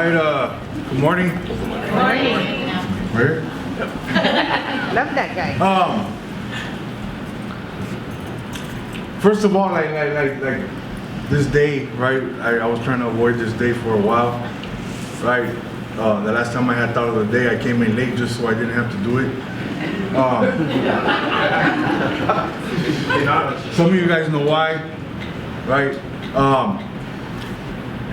right, good morning. Morning. Where? Love that guy. First of all, like this day, right? I was trying to avoid this day for a while, right? The last time I had thought of the day, I came in late just so I didn't have to do it. Some of you guys know why, right?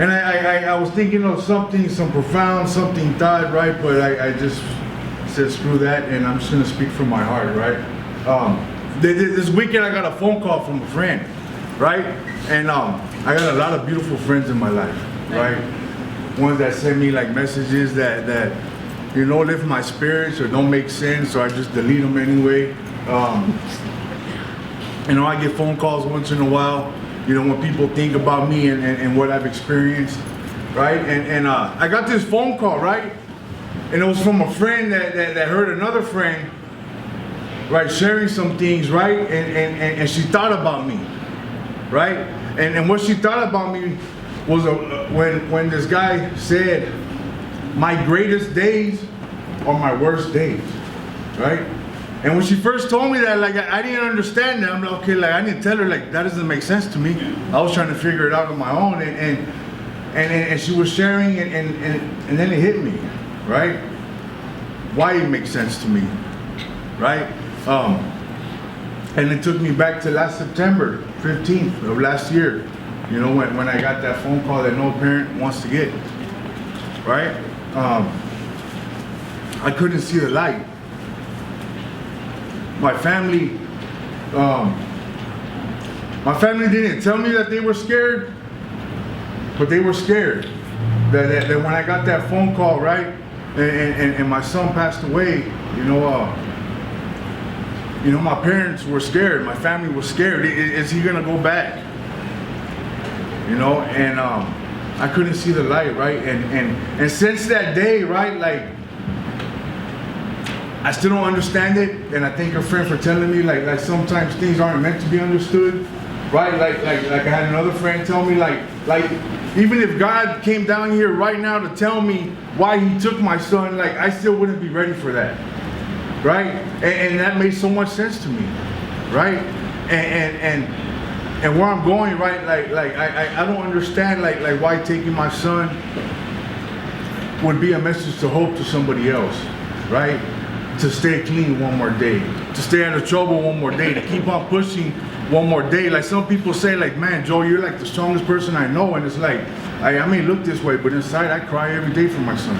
And I was thinking of something, some profound, something thought, right? But I just said screw that, and I'm just gonna speak from my heart, right? This weekend I got a phone call from a friend, right? And I got a lot of beautiful friends in my life, right? Ones that send me like messages that you know lift my spirits or don't make sense, so I just delete them anyway. You know, I get phone calls once in a while, you know, when people think about me and what I've experienced, right? And I got this phone call, right? And it was from a friend that heard another friend, right, sharing some things, right? And she thought about me, right? And what she thought about me was when this guy said, my greatest days are my worst days, right? And when she first told me that, like, I didn't understand that. I'm like, okay, like, I didn't tell her, like, that doesn't make sense to me. I was trying to figure it out on my own, and she was sharing, and then it hit me, right? Why it makes sense to me, right? And it took me back to last September 15th of last year, you know, when I got that phone call that no parent wants to get, right? I couldn't see the light. My family didn't tell me that they were scared, but they were scared that when I got that phone call, right, and my son passed away, you know, my parents were scared, my family was scared. Is he gonna go back? You know, and I couldn't see the light, right? And since that day, right, like, I still don't understand it, and I thank a friend for telling me, like sometimes things aren't meant to be understood, right? Like I had another friend tell me, like even if God came down here right now to tell me why He took my son, like I still wouldn't be ready for that, right? And that made so much sense to me, right? And where I'm going, right? Like I don't understand, like why taking my son would be a message to hope to somebody else, right? To stay clean one more day, to stay out of trouble one more day, to keep on pushing one more day. Like some people say, like, man, Joe, you're like the strongest person I know. And it's like, I may look this way, but inside I cry every day for my son.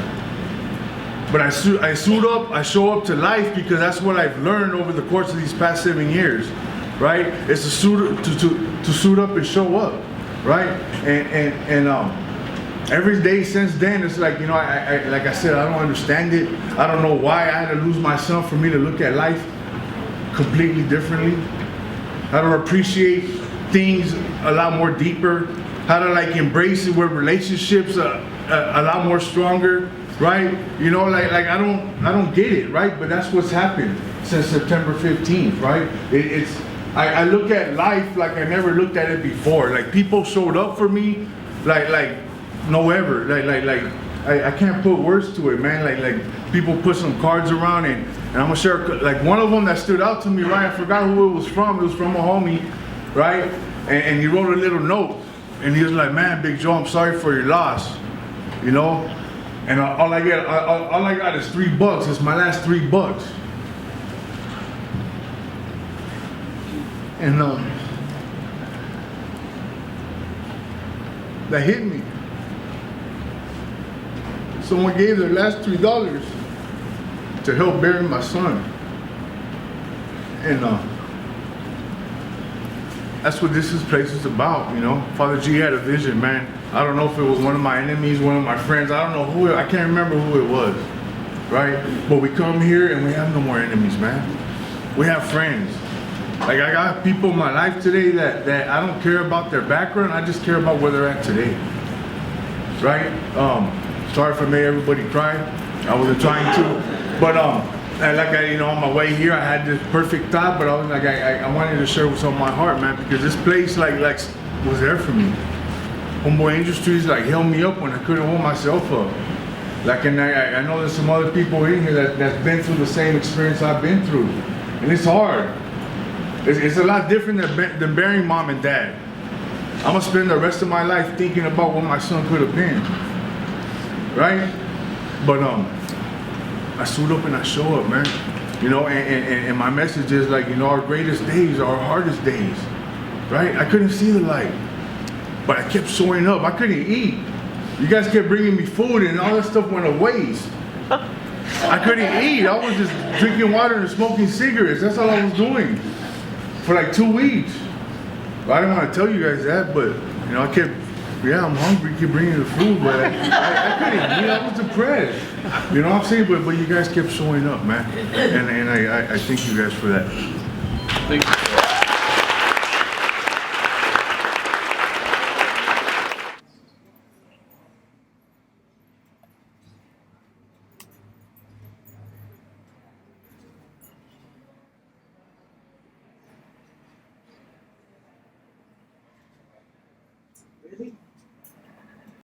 But I suit up, I show up to life because that's what I've learned over the course of these past 7 years, right? It's to suit up and show up, right? And every day since then, it's like, you know, I like I said, I don't understand it. I don't know why I had to lose my son for me to look at life completely differently. How to appreciate things a lot more deeper. How to like embrace it with relationships a lot more stronger, right? You know, like I don't get it, right? But that's what's happened since September 15th, right? I look at life like I never looked at it before. Like people showed up for me, like no ever, like I can't put words to it, man. Like people put some cards around, and I'm gonna share like one of them that stood out to me, right? I forgot who it was from. It was from a homie, right? And he wrote a little note, and he was like, "Man, Big Joe, I'm sorry for your loss," you know. And all I got is $3. It's my last $3. And that hit me. Someone gave their last $3 to help bury my son. And that's what this place is about, you know. Father G had a vision, man. I don't know if it was one of my enemies, one of my friends. I don't know who I can't remember who it was, right? But we come here and we have no more enemies, man. We have friends. Like I got people in my life today that I don't care about their background. I just care about where they're at today, right? Sorry if I made everybody cry. I wasn't trying to, but you know, on my way here, I had this perfect thought, but I was like, I wanted to share what's on my heart, man, because this place like was there for me. Homeboy Industries like held me up when I couldn't hold myself up. Like, and I know there's some other people in here that's been through the same experience I've been through, and it's hard. It's a lot different than burying mom and dad. I'm gonna spend the rest of my life thinking about what my son could have been, right? But I suit up and I show up, man. You know, and my message is like, you know, our greatest days are our hardest days, right? I couldn't see the light, but I kept showing up. I couldn't eat. You guys kept bringing me food and all that stuff went to waste. I couldn't eat. I was just drinking water and smoking cigarettes. That's all I was doing for like 2 weeks. I didn't want to tell you guys that, but you know, I kept, yeah, I'm hungry, keep bringing the food, but I couldn't eat. I was depressed. You know what I'm saying? But you guys kept showing up, man. And I thank you guys for that. Thank you. Really?